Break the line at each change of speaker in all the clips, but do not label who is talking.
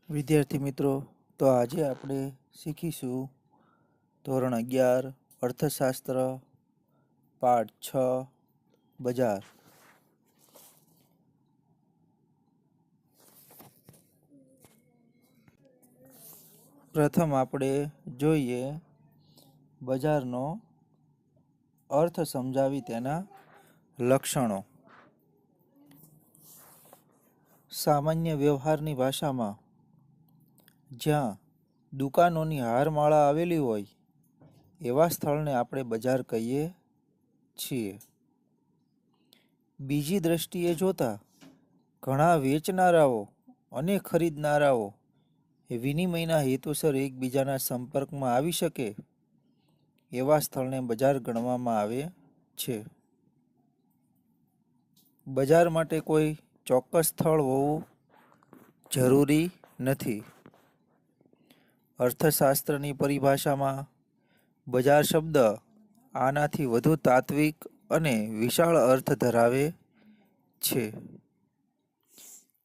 વિદ્યાર્થી મિત્રો, તો આજે આપણે શીખીશું ધોરણ 11 અર્થશાસ્ત્ર પાઠ 6 બજાર. પ્રથમ આપણે જોઈએ બજારનો અર્થ સમજાવી તેના લક્ષણો. સામાન્ય વ્યવહારની ભાષામાં જ્યાં દુકાનોની હારમાળા આવેલી હોય એવા સ્થળને આપણે બજાર કહીએ છીએ. બીજી દ્રષ્ટિએ જોતા ઘણા વેચનારાઓ અને ખરીદનારાઓ વિનિમયના હેતુસર એકબીજાના સંપર્કમાં આવી શકે એવા સ્થળને બજાર ગણવામાં આવે છે. બજાર માટે કોઈ ચોક્કસ સ્થળ હોવું જરૂરી નથી. અર્થશાસ્ત્રની પરિભાષામાં બજાર શબ્દ આનાથી વધુ તાત્વિક અને વિશાળ અર્થ ધરાવે છે.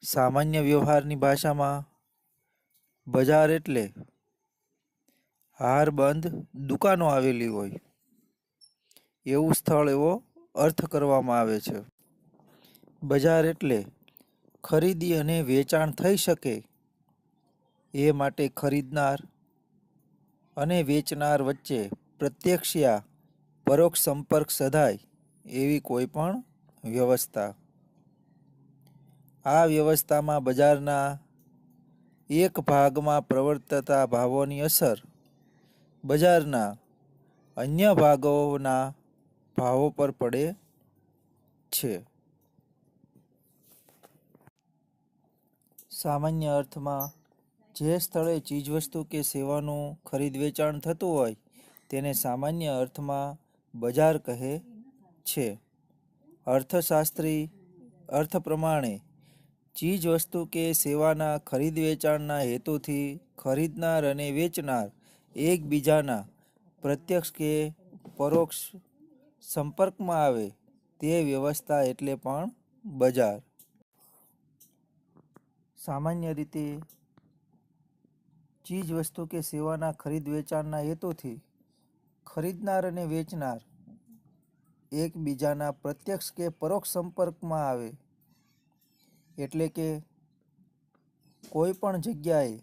સામાન્ય વ્યવહારની ભાષામાં બજાર એટલે હારબંધ દુકાનો આવેલી હોય એવું સ્થળ એવો અર્થ કરવામાં આવે છે. બજાર એટલે ખરીદી અને વેચાણ થઈ શકે એ માટે ખરીદનાર અને વેચનાર વચ્ચે પ્રત્યક્ષ યા પરોક્ષ સંપર્ક સધાય એવી કોઈ પણ વ્યવસ્થા. આ વ્યવસ્થામાં બજારના એક ભાગમાં પ્રવર્તતા ભાવોની અસર બજારના અન્ય ભાગોના ભાવો પર પડે છે. સામાન્ય અર્થમાં જે સ્થળે ચીજવસ્તુ કે સેવાનું ખરીદ વેચાણ થતું હોય તેને સામાન્ય અર્થમાં બજાર કહે છે. અર્થશાસ્ત્રી અર્થ પ્રમાણે ચીજવસ્તુ કે સેવાના ખરીદ વેચાણના હેતુથી ખરીદનાર અને વેચનાર એકબીજાના પ્રત્યક્ષ કે પરોક્ષ સંપર્કમાં આવે તે વ્યવસ્થા એટલે પણ બજાર. સામાન્ય રીતે ચીજવસ્તુ કે સેવાના ખરીદ વેચાણના હેતુથી ખરીદનાર અને વેચનાર એકબીજાના પ્રત્યક્ષ કે પરોક્ષ સંપર્કમાં આવે એટલે કે કોઈ પણ જગ્યાએ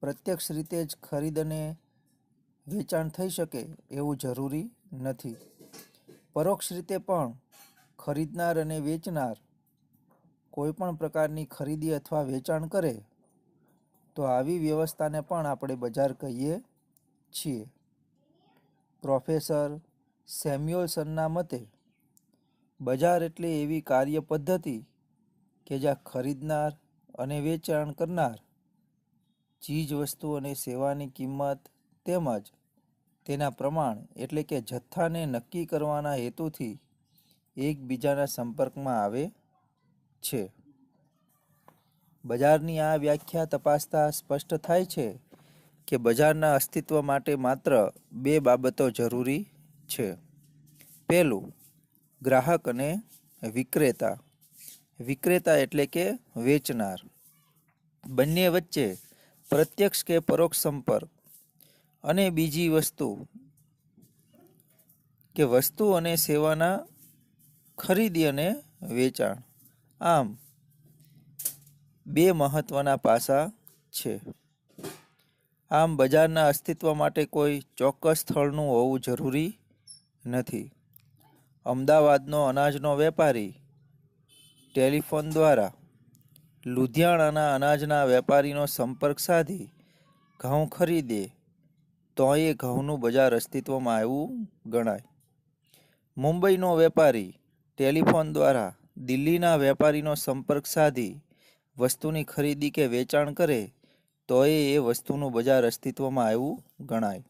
પ્રત્યક્ષ રીતે જ ખરીદ અને વેચાણ થઈ શકે એવું જરૂરી નથી. પરોક્ષ રીતે પણ ખરીદનાર અને વેચનાર કોઈ પણ પ્રકારની ખરીદી અથવા વેચાણ કરે તો આવી વ્યવસ્થાને પણ આપણે બજાર કહીએ છીએ. પ્રોફેસર સેમ્યુઅલ્સનના મતે બજાર એટલે એવી કાર્ય પદ્ધતિ કે જ્યાં ખરીદનાર અને વેચાણ કરનાર ચીજ વસ્તુ અને સેવાની કિંમત તેમજ તેના પ્રમાણ એટલે કે જથ્થાને નક્કી કરવાના હેતુથી એકબીજાના સંપર્કમાં આવે છે. બજારની આ વ્યાખ્યા તપાસતા સ્પષ્ટ થાય છે કે બજારના અસ્તિત્વ માટે માત્ર બે બાબતો જરૂરી છે. પહેલું, ગ્રાહક અને વિક્રેતા. વિક્રેતા એટલે કે વેચનાર. બંને વચ્ચે પ્રત્યક્ષ કે પરોક્ષ સંપર્ક. અને બીજી વસ્તુ કે વસ્તુ અને સેવાના ખરીદી અને વેચાણ. આમ બે મહત્વના પાસા છે. આમ બજારના અસ્તિત્વ માટે કોઈ ચોક્કસ સ્થળનું હોવું જરૂરી નથી. અમદાવાદનો અનાજનો વેપારી ટેલિફોન દ્વારા લુધિયાણાના અનાજના વેપારીનો સંપર્ક સાધી ઘઉં ખરીદે તો એ ઘઉંનું બજાર અસ્તિત્વમાં આવ્યું ગણાય. મુંબઈનો વેપારી ટેલિફોન દ્વારા દિલ્હીના વેપારીનો સંપર્ક સાધી વસ્તુની ખરીદી કે વેચાણ કરે તો એ વસ્તુનું બજાર અસ્તિત્વમાં આવ્યું ગણાય.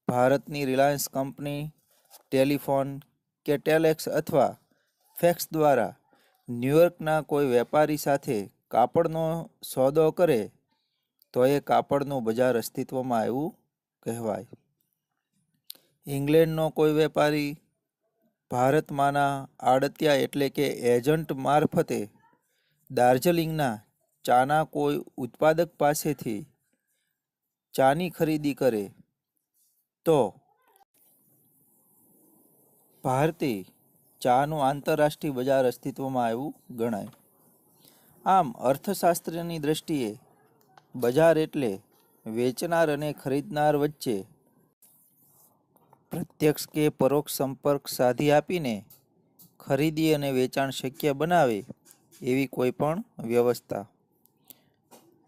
ભારતની રિલાયન્સ કંપની ટેલિફોન કે ટેલેક્સ અથવા ફેક્સ દ્વારા ન્યૂયોર્કના કોઈ વેપારી સાથે કાપડનો સોદો કરે તો એ કાપડનું બજાર અસ્તિત્વમાં આવ્યું કહેવાય. ઇંગ્લેન્ડનો કોઈ વેપારી ભારતમાંના આડતિયા એટલે કે એજન્ટ મારફતે દાર્જિલિંગના ચાના કોઈ ઉત્પાદક પાસેથી ચાની ખરીદી કરે તો ભારતીય ચાનું આંતરરાષ્ટ્રીય બજાર અસ્તિત્વમાં આવ્યું ગણાય. આમ અર્થશાસ્ત્રની દ્રષ્ટિએ બજાર એટલે વેચનાર અને ખરીદનાર વચ્ચે પ્રત્યક્ષ કે પરોક્ષ સંપર્ક સાધી આપીને ખરીદી અને વેચાણ શક્ય બનાવે એવી કોઈ પણ વ્યવસ્થા.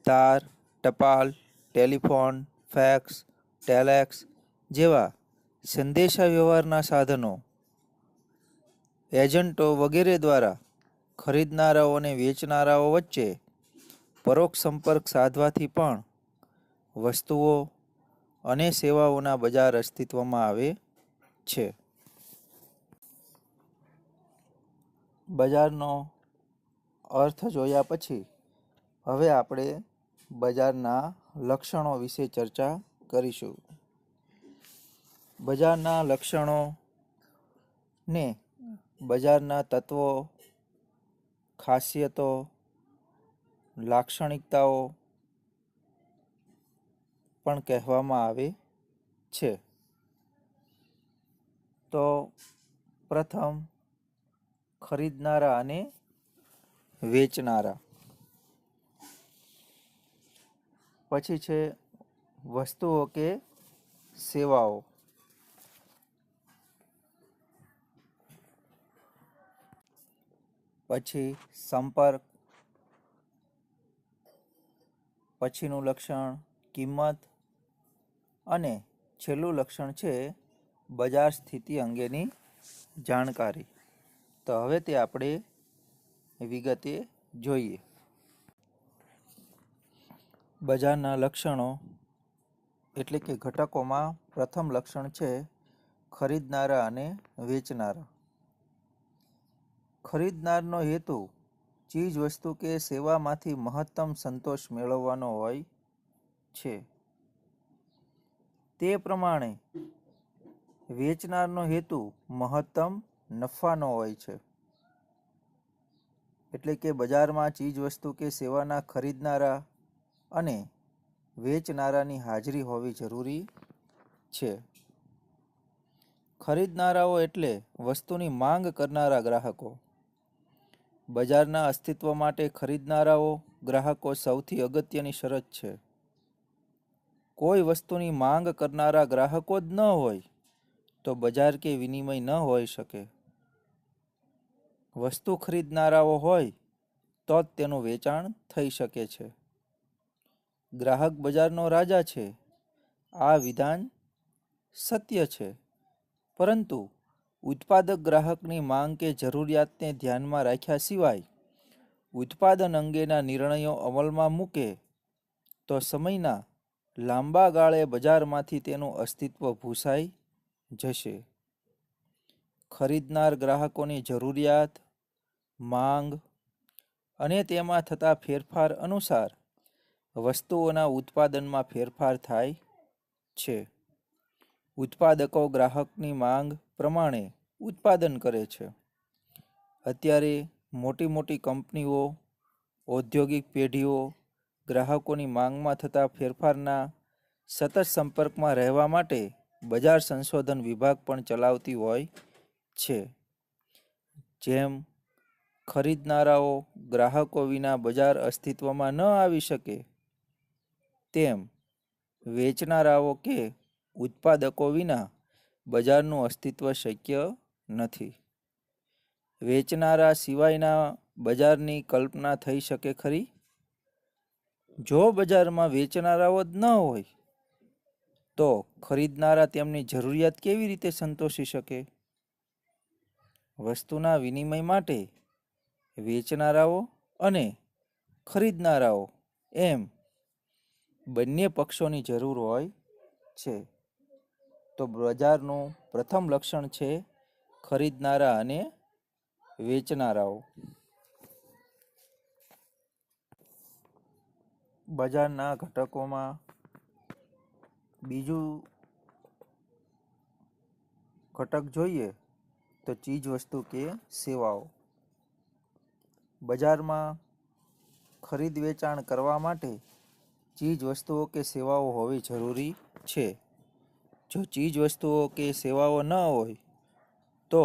તાર, ટપાલ, ટેલિફોન, ફેક્સ, ટેલેક્સ જેવા સંદેશા વ્યવહારના સાધનો, એજન્ટો વગેરે દ્વારા ખરીદનારાઓ અને વેચનારાઓ વચ્ચે પરોક્ષ સંપર્ક સાધવાથી પણ વસ્તુઓ અને સેવાઓના બજાર અસ્તિત્વમાં આવે છે. બજારનો અર્થ જોયા પછી હવે આપણે બજારના લક્ષણો વિશે ચર્ચા કરીશું. બજારના લક્ષણો ને બજારના તત્વો, ખાસિયતો, લાક્ષણિકતાઓ પણ કહેવામાં આવે છે. તો પ્રથમ ખરીદનારા અને વેચનારા, પછી છે વસ્તુઓ કે સેવાઓ, પછી સંપર્ક, પછીનું લક્ષણ કિંમત અને છેલ્લું લક્ષણ છે બજાર સ્થિતિ અંગેની જાણકારી. તો હવે તે આપણે વિગતે જોઈએ. બજારના લક્ષણો એટલે કે ઘટકોમાં પ્રથમ લક્ષણ છે ખરીદનારા અને વેચનારા. ખરીદનારનો હેતુ ચીજ વસ્તુ કે સેવામાંથી મહત્તમ સંતોષ મેળવવાનો હોય છે. તે પ્રમાણે વેચનારનો હેતુ મહત્તમ નફાનો હોય છે. એટલે કે બજારમાં ચીજ વસ્તુ કે સેવાના ખરીદનારા અને વેચનારાની હાજરી હોવી જરૂરી છે. ખરીદનારાઓ એટલે વસ્તુની માંગ કરનારા ગ્રાહકો. બજારના અસ્તિત્વ માટે ખરીદનારાઓ ગ્રાહકો સૌથી અગત્યની શરત છે. કોઈ વસ્તુની માંગ કરનારા ગ્રાહકો જ ન હોય તો બજાર કે વિનિમય ન હોઈ શકે. વસ્તુ ખરીદનારાઓ હોય તો જ તેનું વેચાણ થઈ શકે છે. ગ્રાહક બજારનો રાજા છે. આ વિધાન સત્ય છે, પરંતુ ઉત્પાદક ગ્રાહકની માંગ કે જરૂરિયાતને ધ્યાનમાં રાખ્યા સિવાય ઉત્પાદન અંગેના નિર્ણયો અમલમાં મૂકે તો સમયના લાંબા ગાળે બજારમાંથી તેનું અસ્તિત્વ ભૂંસાઈ જશે. ખરીદનાર ગ્રાહકોની જરૂરિયાત, માંગ અને તેમાં થતા ફેરફાર અનુસાર વસ્તુઓના ઉત્પાદનમાં ફેરફાર થાય છે. ઉત્પાદકો ગ્રાહકની માંગ પ્રમાણે ઉત્પાદન કરે છે. અત્યારે મોટી મોટી કંપનીઓ, ઔદ્યોગિક પેઢીઓ ગ્રાહકોની માંગમાં થતા ફેરફારના સતત સંપર્કમાં રહેવા માટે બજાર સંશોધન વિભાગ પણ ચલાવતી હોય છે. જેમ ખરીદનારાઓ ગ્રાહકો વિના બજાર અસ્તિત્વમાં ન આવી શકે, તેમ વેચનારાઓ કે ઉત્પાદકો વિના બજારનું અસ્તિત્વ શક્ય નથી. વેચનારા સિવાયના બજારની કલ્પના થઈ શકે ખરી? જો બજારમાં વેચનારાઓ જ ન હોય તો ખરીદનારા તેમની જરૂરિયાત કેવી રીતે સંતોષી શકે? વસ્તુના વિનિમય માટે વેચનારાઓ અને ખરીદનારાઓ એમ બંને પક્ષોની જરૂર હોય છે. તો બજારનું પ્રથમ લક્ષણ છે ખરીદનારા અને વેચનારાઓ. બજારના ઘટકોમાં બીજું ઘટક જોઈએ તો ચીજ વસ્તુ કે સેવાઓ. બજારમાં ખરીદ વેચાણ કરવા માટે ચીજ વસ્તુઓ કે સેવાઓ હોવી જરૂરી છે. જો ચીજ વસ્તુઓ કે સેવાઓ ન હોય તો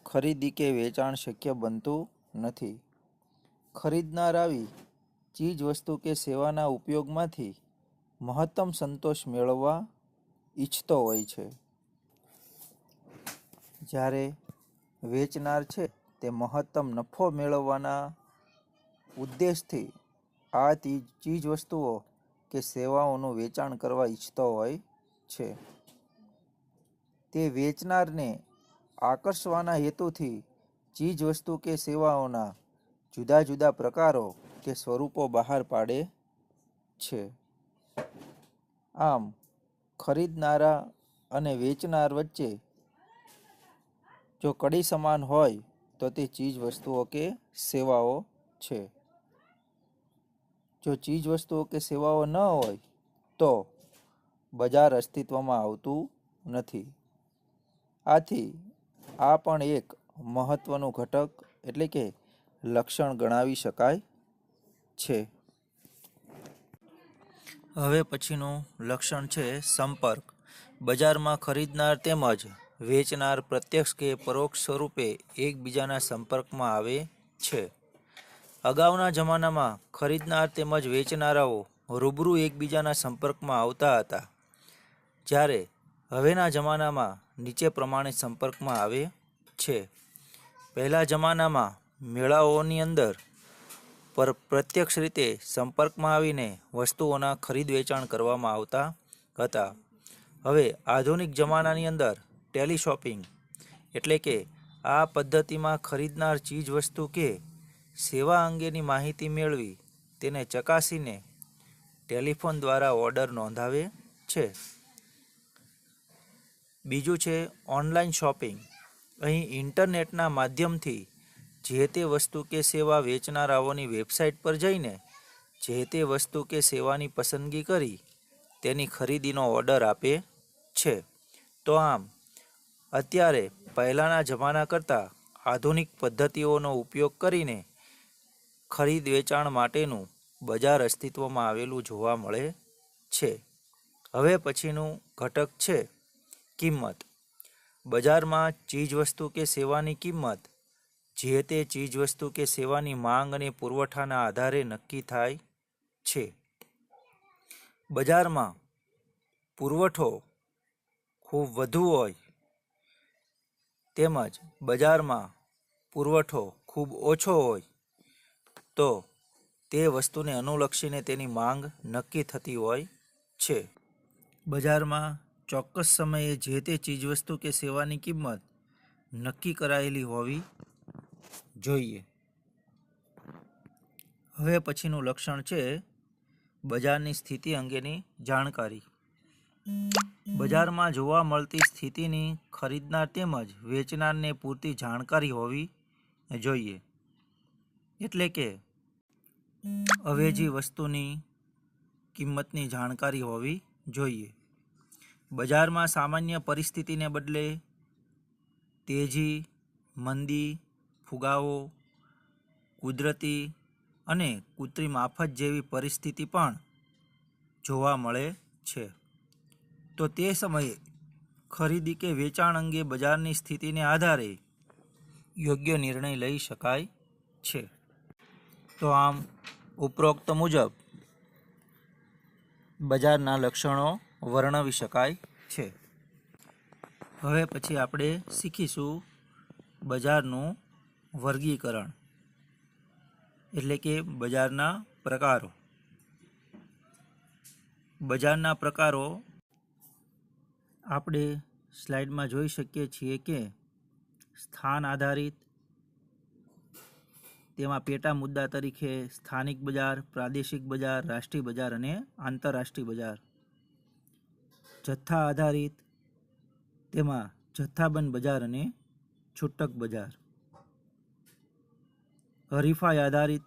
ખરીદી કે વેચાણ શક્ય બનતું નથી. ખરીદનાર આવી ચીજ વસ્તુ કે સેવાના ઉપયોગમાંથી મહત્તમ સંતોષ મેળવવા ઈચ્છતો હોય છે. જ્યારે વેચનાર છે તે મહત્તમ નફો મેળવવાના ઉદ્દેશથી આ ચીજ વસ્તુઓ કે સેવાઓનું વેચાણ કરવા ઈચ્છતો હોય છે. તે વેચનારને આકર્ષવાના હેતુથી ચીજ વસ્તુ કે સેવાઓના જુદા જુદા પ્રકારો કે સ્વરૂપો બહાર પાડે છે. આમ ખરીદનારા અને વેચનાર વચ્ચે જો કડી સમાન હોય તો તે ચીજ વસ્તુઓ કે સેવાઓ છે. જો ચીજ વસ્તુઓ કે સેવાઓ ન હોય તો બજાર અસ્તિત્વમાં આવતું નથી. આથી આ પણ એક મહત્વનું ઘટક એટલે કે લક્ષણ ગણાવી શકાય છે. હવે પછીનું લક્ષણ છે સંપર્ક. બજારમાં ખરીદનાર તેમજ વેચનાર પ્રત્યક્ષ કે પરોક્ષ સ્વરૂપે એકબીજાના સંપર્કમાં આવે છે. અગાઉના જમાનામાં ખરીદનાર તેમજ વેચનારાઓ રૂબરૂ એકબીજાના સંપર્કમાં આવતા હતા. જ્યારે હવેના જમાનામાં નીચે પ્રમાણે સંપર્કમાં આવે છે. પહેલા જમાનામાં મેળાઓની અંદર પ્રત્યક્ષ રીતે સંપર્કમાં આવીને વસ્તુઓના ખરીદ વેચાણ કરવામાં આવતા હતા. હવે આધુનિક જમાનાની અંદર ટેલિશોપિંગ એટલે કે આ પદ્ધતિમાં ખરીદનાર ચીજ વસ્તુ કે સેવા અંગેની માહિતી મેળવી તેને ચકાસીને ટેલિફોન દ્વારા ઓર્ડર નોંધાવે છે. બીજું છે ઓનલાઈન શોપિંગ. અહીં ઇન્ટરનેટના માધ્યમથી જે તે વસ્તુ કે સેવા વેચનારાઓની વેબસાઇટ પર જઈને જે તે વસ્તુ કે સેવાની પસંદગી કરી તેની ખરીદીનો ઓર્ડર આપે છે. તો આમ અત્યારે પહેલાંના જમાના કરતાં આધુનિક પદ્ધતિઓનો ઉપયોગ કરીને ખરીદ વેચાણ માટેનું બજાર અસ્તિત્વમાં આવેલું જોવા મળે છે. હવે પછીનું ઘટક છે કિંમત. બજારમાં ચીજ વસ્તુ કે સેવાની કિંમત જે તે ચીજ વસ્તુ કે સેવાની માંગ અને પુરવઠાના આધારે નક્કી થાય છે. બજારમાં પુરવઠો ખૂબ વધુ હોય તેમજ બજારમાં પુરવઠો ખૂબ ઓછો હોય તો તે વસ્તુને અનુલક્ષીને તેની માંગ નક્કી થતી હોય છે. બજારમાં ચોક્કસ સમયે જે તે ચીજવસ્તુ કે સેવાની કિંમત નક્કી કરાયેલી હોવી જોઈએ. હવે પછીનું લક્ષણ છે બજારની સ્થિતિ અંગેની જાણકારી. બજારમાં જોવા મળતી સ્થિતિની ખરીદનાર તેમજ વેચનારને પૂરતી જાણકારી હોવી જોઈએ. એટલે કે અવેજી વસ્તુની કિંમતની જાણકારી હોવી જોઈએ. બજારમાં સામાન્ય પરિસ્થિતિને બદલે તેજી, મંદી, ફુગાવો, કુદરતી અને કૃત્રિમ આફત જેવી પરિસ્થિતિ પણ જોવા મળે છે. તો તે સમયે ખરીદી કે વેચાણ અંગે બજારની સ્થિતિને આધારે યોગ્ય નિર્ણય લઈ શકાય છે. તો આમ ઉપરોક્ત મુજબ બજારના લક્ષણો વર્ણવી શકાય છે. હવે પછી આપણે શીખીશું બજારનું વર્ગીકરણ એટલે કે બજારના પ્રકારો. બજારના પ્રકારો આપણે સ્લાઇડમાં જોઈ શકીએ છીએ કે સ્થાન આધારિત, તેમાં પેટા મુદ્દા તરીકે સ્થાનિક બજાર, પ્રાદેશિક બજાર, રાષ્ટ્રીય બજાર અને આંતરરાષ્ટ્રીય બજાર. જથ્થા આધારિત, તેમાં જથ્થાબંધ બજાર અને છૂટક બજાર. હરીફાઈ આધારિત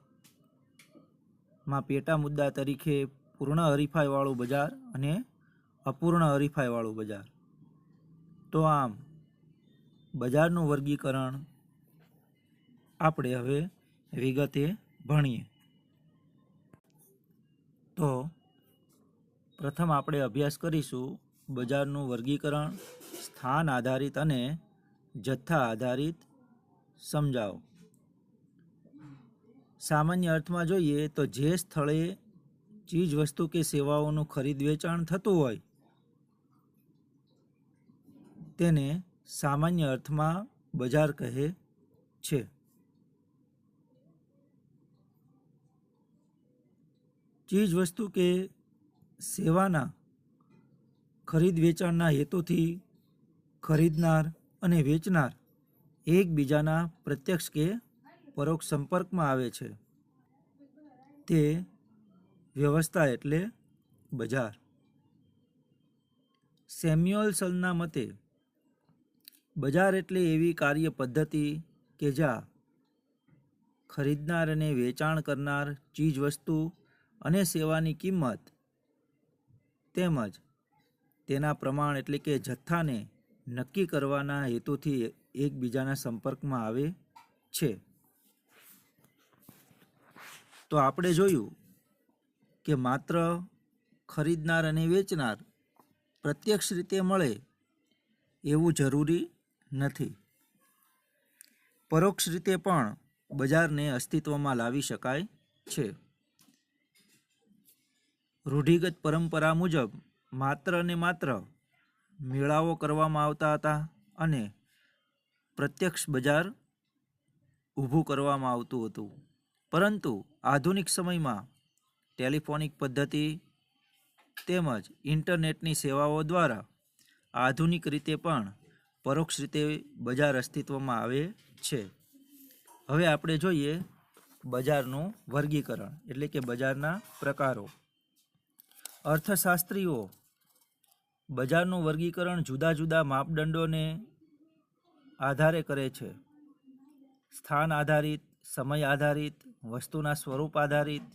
માં પેટા મુદ્દા તરીકે પૂર્ણ હરીફાઈવાળું બજાર અને અપૂર્ણ હરીફાઈવાળું બજાર. તો આમ બજારનું વર્ગીકરણ આપણે હવે વિગતે ભણીએ. તો પ્રથમ આપણે અભ્યાસ કરીશું બજારનું વર્ગીકરણ, સ્થાન આધારિત અને જથ્થા આધારિત. સમજાવો. સામાન્ય અર્થમાં જોઈએ તો જે સ્થળે ચીજ વસ્તુ કે સેવાઓનું ખરીદ વેચાણ થતું હોય તેને સામાન્ય અર્થમાં બજાર કહે છે. ચીજ વસ્તુ કે સેવાના ખરીદ વેચાણના હેતુથી ખરીદનાર અને વેચનાર એકબીજાના પ્રત્યક્ષ કે પરોક્ષ સંપર્કમાં આવે છે તે વ્યવસ્થા એટલે બજાર. સેમ્યુઅલ્સનના મતે બજાર એટલે એવી કાર્ય પદ્ધતિ કે જ્યાં ખરીદનાર અને વેચાણ કરનાર ચીજ વસ્તુ અને સેવાની કિંમત તેમજ તેના પ્રમાણ એટલે કે જથ્થાને નક્કી કરવાના હેતુથી એકબીજાના સંપર્કમાં આવે છે. તો આપણે જોયું કે માત્ર ખરીદનાર અને વેચનાર પ્રત્યક્ષ રીતે મળે એવું જરૂરી નથી. પરોક્ષ રીતે પણ બજારને અસ્તિત્વમાં લાવી શકાય છે. રૂઢિગત પરંપરા મુજબ માત્ર ને માત્ર મેળાઓ કરવામાં આવતા હતા અને પ્રત્યક્ષ બજાર ઊભું કરવામાં આવતું હતું. પરંતુ આધુનિક સમયમાં ટેલિફોનિક પદ્ધતિ તેમજ ઇન્ટરનેટની સેવાઓ દ્વારા આધુનિક રીતે પણ પરોક્ષ રીતે બજાર અસ્તિત્વમાં આવે છે. હવે આપણે જોઈએ બજારનું વર્ગીકરણ એટલે કે બજારના પ્રકારો. અર્થશાસ્ત્રીઓ બજારનું વર્ગીકરણ જુદા જુદા માપદંડોને આધારે કરે છે. સ્થાન આધારિત, સમય આધારિત, વસ્તુના સ્વરૂપ આધારિત,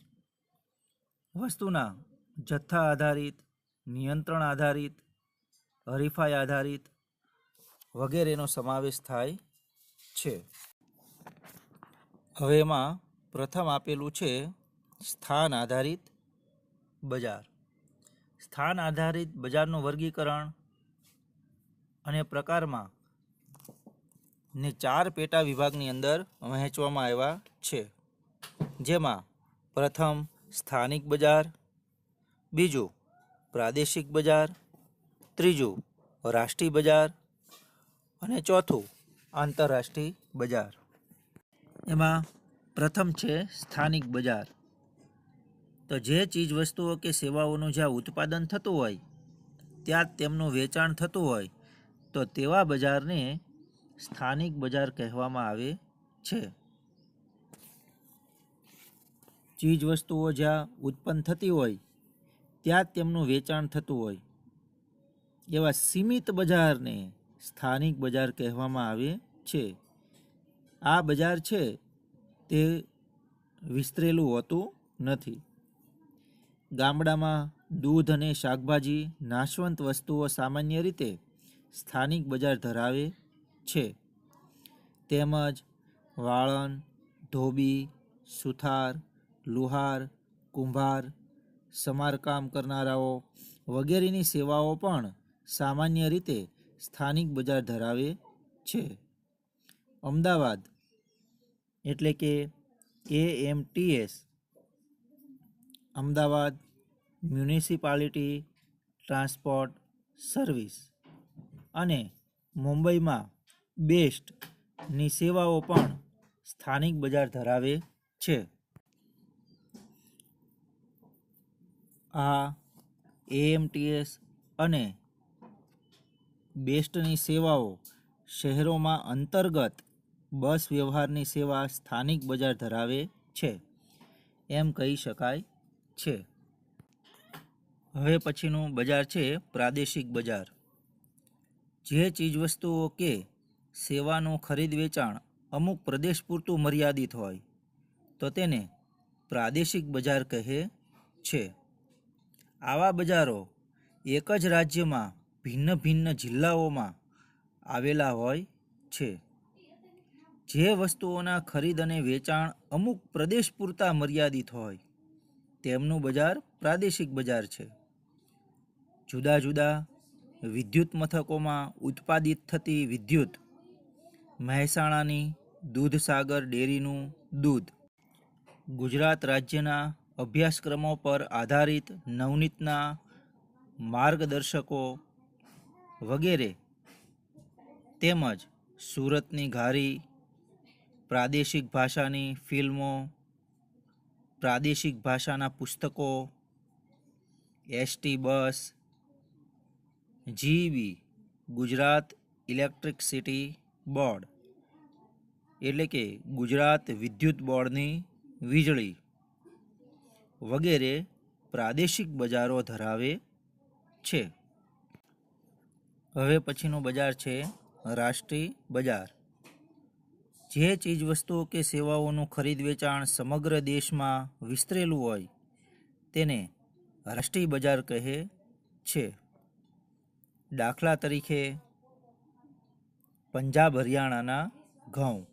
વસ્તુના જથ્થા આધારિત, નિયંત્રણ આધારિત, હરીફાઈ આધારિત વગેરેનો સમાવેશ થાય છે. હવે એમાં પ્રથમ આપેલું છે સ્થાન આધારિત બજાર. સ્થાન આધારિત બજારનું વર્ગીકરણ અને પ્રકારમાં ને 4 પેટા વિભાગની અંદર વહેંચવામાં આવ્યા છે. જેમાં પ્રથમ સ્થાનિક બજાર, બીજું પ્રાદેશિક બજાર, ત્રીજું રાષ્ટ્રીય બજાર અને ચોથું આંતરરાષ્ટ્રીય બજાર. એમાં પ્રથમ છે સ્થાનિક બજાર. તો જે ચીજ વસ્તુઓ કે સેવાઓનું જ્યાં ઉત્પાદન થતું હોય ત્યાં તેમનું વેચાણ થતું હોય તો તેવા બજારને સ્થાનિક બજાર કહેવામાં આવે છે. ચીજ વસ્તુઓ જ્યાં ઉત્પન્ન થતી હોય ત્યાં તેમનું વેચાણ થતું હોય એવા સીમિત બજારને સ્થાનિક બજાર કહેવામાં આવે છે. આ બજાર છે તે વિસ્તરેલું હોતું નથી. ગામડામાં દૂધ અને શાકભાજી, નાશવંત વસ્તુઓ સામાન્ય રીતે સ્થાનિક બજાર ધરાવે છે. તેમજ વાળંદ, ધોબી, સુથાર, લુહાર, કુંભાર, સમારકામ કરનારાઓ વગેરેની સેવાઓ પણ સામાન્ય રીતે સ્થાનિક બજાર ધરાવે છે. અમદાવાદ એટલે કે AMTS Ahmedabad municipality transport service અને મુંબઈમાં બેસ્ટની સેવાઓ પણ સ્થાનિક બજાર ધરાવે છે. આ AMTS અને બેસ્ટની સેવાઓ શહેરોમાં અંતર્ગત બસ વ્યવહારની સેવા સ્થાનિક બજાર ધરાવે છે એમ કહી શકાય છે. હવે પછીનું બજાર છે પ્રાદેશિક બજાર. જે ચીજવસ્તુઓ કે સેવાનું ખરીદ વેચાણ અમુક પ્રદેશ પૂરતું મર્યાદિત હોય તો તેને પ્રાદેશિક બજાર કહે છે. આવા બજારો એક જ રાજ્યમાં ભિન્ન ભિન્ન જિલ્લાઓમાં આવેલા હોય છે. જે વસ્તુઓના ખરીદ અને વેચાણ અમુક પ્રદેશ પૂરતા મર્યાદિત હોય તેમનું બજાર પ્રાદેશિક બજાર છે. જુદા જુદા વિદ્યુત મથકોમાં ઉત્પાદિત થતી વિદ્યુત, મહેસાણાની દૂધસાગર ડેરીનું દૂધ, ગુજરાત રાજ્યના અભ્યાસક્રમો પર આધારિત નવનીતના માર્ગદર્શકો વગેરે, તેમજ સુરતની ઘારી, પ્રાદેશિક ભાષાની ફિલ્મો, પ્રાદેશિક ભાષાના પુસ્તકો, ST bus, GEB Gujarat electricity board એટલે કે ગુજરાત વિદ્યુત બોર્ડની વીજળી વગેરે પ્રાદેશિક બજારો ધરાવે છે. હવે પછીનું બજાર છે રાષ્ટ્રીય બજાર. જે ચીજવસ્તુઓ કે સેવાઓનું ખરીદ વેચાણ સમગ્ર દેશમાં વિસ્તરેલું હોય તેને રાષ્ટ્રીય બજાર કહે છે. દાખલા તરીકે પંજાબ હરિયાણાના ઘઉં,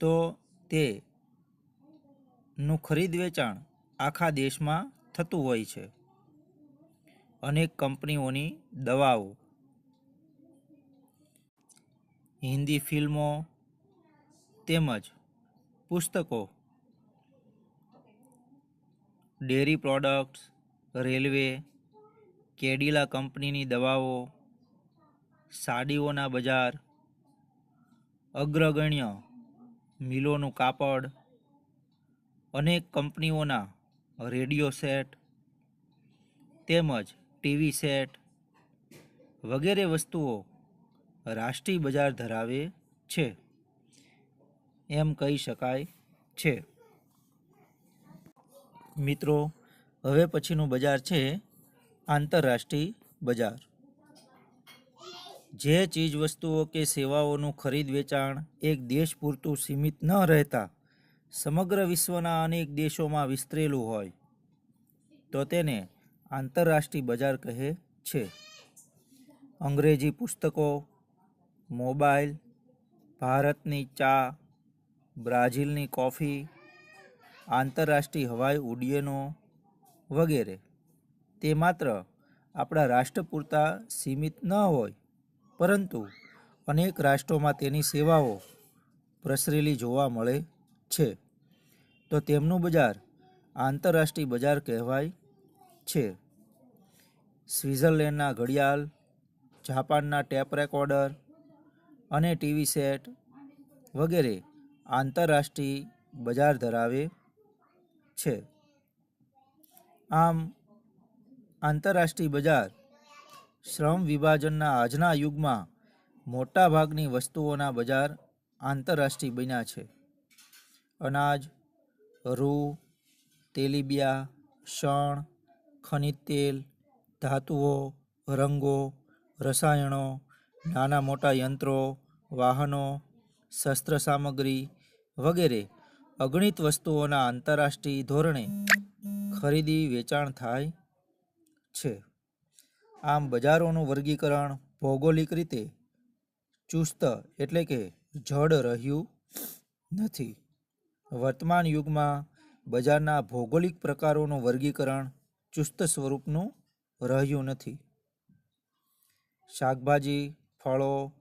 તો તેનું ખરીદ વેચાણ આખા દેશમાં થતું હોય છે. અનેક કંપનીઓની દવાઓ, હિન્દી ફિલ્મો તેમજ પુસ્તકો, ડેરી પ્રોડક્ટ્સ, રેલવે, કેડિલા કંપનીની દવાઓ, સાડીઓના બજાર, અગ્રગણ્ય મિલોનું કાપડ, અનેક કંપનીઓના રેડિયો સેટ તેમજ ટીવી સેટ વગેરે વસ્તુઓ રાષ્ટ્રીય બજાર ધરાવે છે એમ કહી શકાય છે. મિત્રો, હવે પછીનું બજાર છે આંતરરાષ્ટ્રીય બજાર. જે ચીજવસ્તુઓ કે સેવાઓનું ખરીદ વેચાણ એક દેશ પૂરતું સીમિત ન રહેતા સમગ્ર વિશ્વના અનેક દેશોમાં વિસ્તરેલું હોય તો તેને આંતરરાષ્ટ્રીય બજાર કહે છે. અંગ્રેજી પુસ્તકો, મોબાઈલ, ભારતની ચા, બ્રાઝિલની કોફી, આંતરરાષ્ટ્રીય હવાઈ ઉડ્ડયનો વગેરે તે માત્ર આપણા રાષ્ટ્ર પૂરતા સીમિત ન હોય પરંતુ અનેક રાષ્ટ્રોમાં તેની સેવાઓ પ્રસરેલી જોવા મળે છે તો તેમનું બજાર આંતરરાષ્ટ્રીય બજાર કહેવાય છે. સ્વિટ્ઝરલેન્ડના ઘડિયાળ, જાપાનના ટેપ રેકોર્ડર અને ટીવી સેટ વગેરે આંતરરાષ્ટ્રીય બજાર ધરાવે છે. આમ આંતરરાષ્ટ્રીય બજાર શ્રમ વિભાજનના આજના યુગમાં મોટાભાગની વસ્તુઓના બજાર આંતરરાષ્ટ્રીય બન્યા છે. અનાજ, રૂ, તેલીબિયા, શણ, ખનિજ તેલ, ધાતુઓ, રંગો, રસાયણો, નાના મોટા યંત્રો, વાહનો, શસ્ત્ર સામગ્રી વગેરે અગણિત વસ્તુઓના આંતરરાષ્ટ્રીય ધોરણે ખરીદી વેચાણ થાય છે. આમ બજારોનું વર્ગીકરણ ભૌગોલિક રીતે ચુસ્ત એટલે કે જડ રહ્યું નથી. વર્તમાન યુગમાં બજારના ભૌગોલિક પ્રકારોનું વર્ગીકરણ ચુસ્ત સ્વરૂપનું રહ્યું નથી. શાકભાજી, ફળો,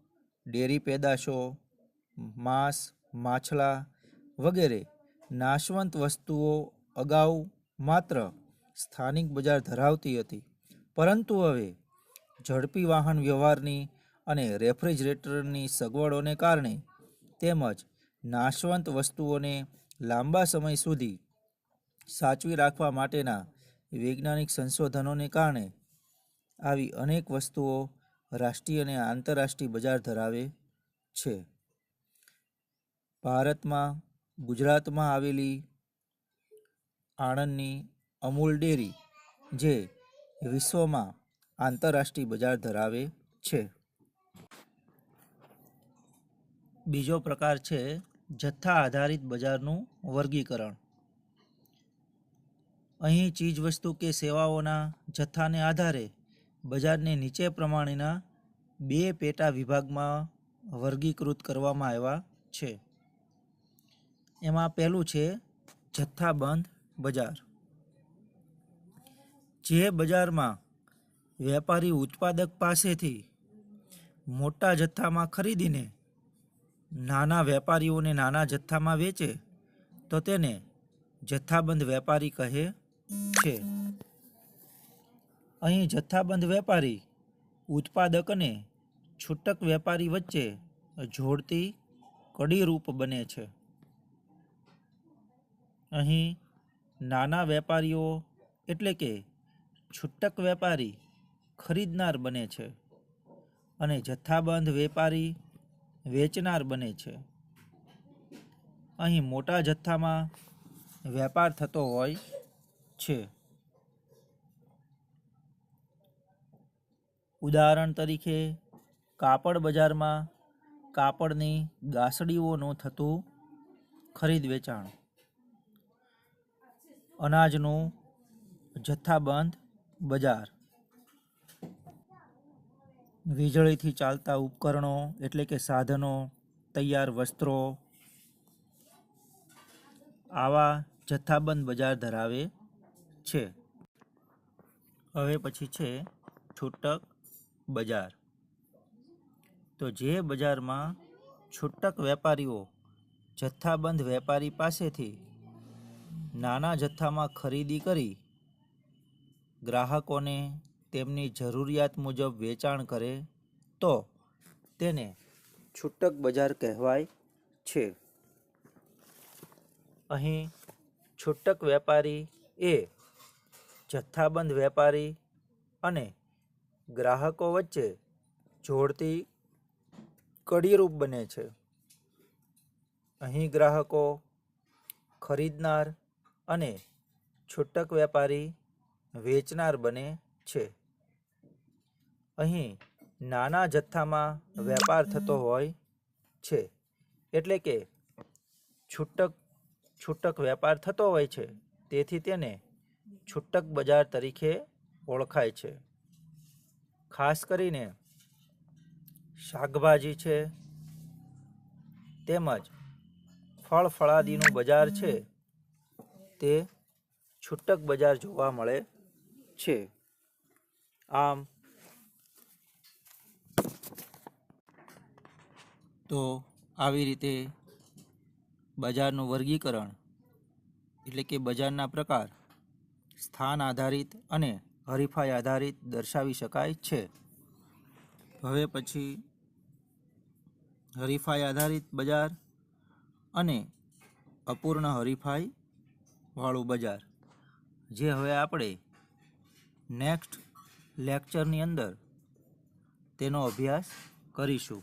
ડેરી પેદાશો, માંસ, માછલા વગેરે નાશવંત વસ્તુઓ અગાઉ માત્ર સ્થાનિક બજાર ધરાવતી હતી, પરંતુ હવે ઝડપી વાહન વ્યવહારની અને રેફ્રિજરેટરની સગવડોને કારણે તેમજ નાશવંત વસ્તુઓને લાંબા સમય સુધી સાચવી રાખવા માટેના વૈજ્ઞાનિક સંશોધનોને કારણે આવી અનેક વસ્તુઓ રાષ્ટ્રીય અને આંતરરાષ્ટ્રીય બજાર ધરાવે છે. ભારતમાં ગુજરાતમાં આવેલી આણંદની અમૂલ ડેરી જે વિશ્વમાં આંતરરાષ્ટ્રીય બજાર ધરાવે છે. બીજો પ્રકાર છે જથ્થા આધારિત બજારનું વર્ગીકરણ. અહીં ચીજવસ્તુ કે સેવાઓના જથ્થાને આધારે બજારને નીચે પ્રમાણેના બે પેટા વિભાગમાં વર્ગીકૃત કરવામાં આવ્યા છે. એમાં પહેલું છે જથ્થાબંધ બજાર. જે બજારમાં વેપારી ઉત્પાદક પાસેથી મોટા જથ્થામાં ખરીદીને નાના વેપારીઓને નાના જથ્થામાં વેચે તો તેને જથ્થાબંધ વેપારી કહે છે. અહીં જથ્થાબંધ વેપારી ઉત્પાદક અને છૂટક વેપારી વચ્ચે જોડતી કડીરૂપ બને છે. અહીં નાના વેપારીઓ એટલે કે છૂટક વેપારી ખરીદનાર બને છે અને જથ્થાબંધ વેપારી વેચનાર બને છે. અહીં મોટા જથ્થામાં વેપાર થતો હોય છે. ઉદાહરણ તરીકે કાપડ બજારમાં કાપડની ગાંસડીઓનું થતું ખરીદ વેચાણ. અનાજનું જથ્થાબંધ બજાર. વીજળીથી ચાલતા ઉપકરણો એટલે કે સાધનો, તૈયાર વસ્ત્રો આવા જથ્થાબંધ બજાર ધરાવે છે. હવે પછી છે છૂટક બજાર. તો જે બજારમાં છૂટક વેપારીઓ જથ્થાબંધ વેપારી પાસેથી નાના જથ્થામાં ખરીદી કરી ગ્રાહકોને તેમની જરૂરિયાત મુજબ વેચાણ કરે તો તેને છૂટક બજાર કહેવાય છે. અહીં છૂટક વેપારી એ જથ્થાબંધ વેપારી અને ગ્રાહકો વચ્ચે જોડતી કડીરૂપ બને છે. અહીં ગ્રાહકો ખરીદનાર અને છૂટક વેપારી વેચનાર બને છે. અહીં નાના જથ્થામાં વેપાર થતો હોય છે એટલે કે છૂટક વેપાર થતો હોય છે તેથી તેને છૂટક બજાર તરીકે ઓળખાય છે. ખાસ કરીને શાકભાજી છે તેમજ ફળ ફળાદીનું બજાર છે તે છૂટક બજાર જોવા મળે છે. આમ તો આવી રીતે બજારનું વર્ગીકરણ એટલે કે બજારના પ્રકાર સ્થાન આધારિત અને હરીફાઈ આધારિત દર્શાવી શકાય છે. હવે પછી હરીફાઈ આધારિત બજાર અને અપૂર્ણ હરીફાઈ વાળું બજાર જે હવે આપણે નેક્સ્ટ લેક્ચરની અંદર તેનો અભ્યાસ કરીશું.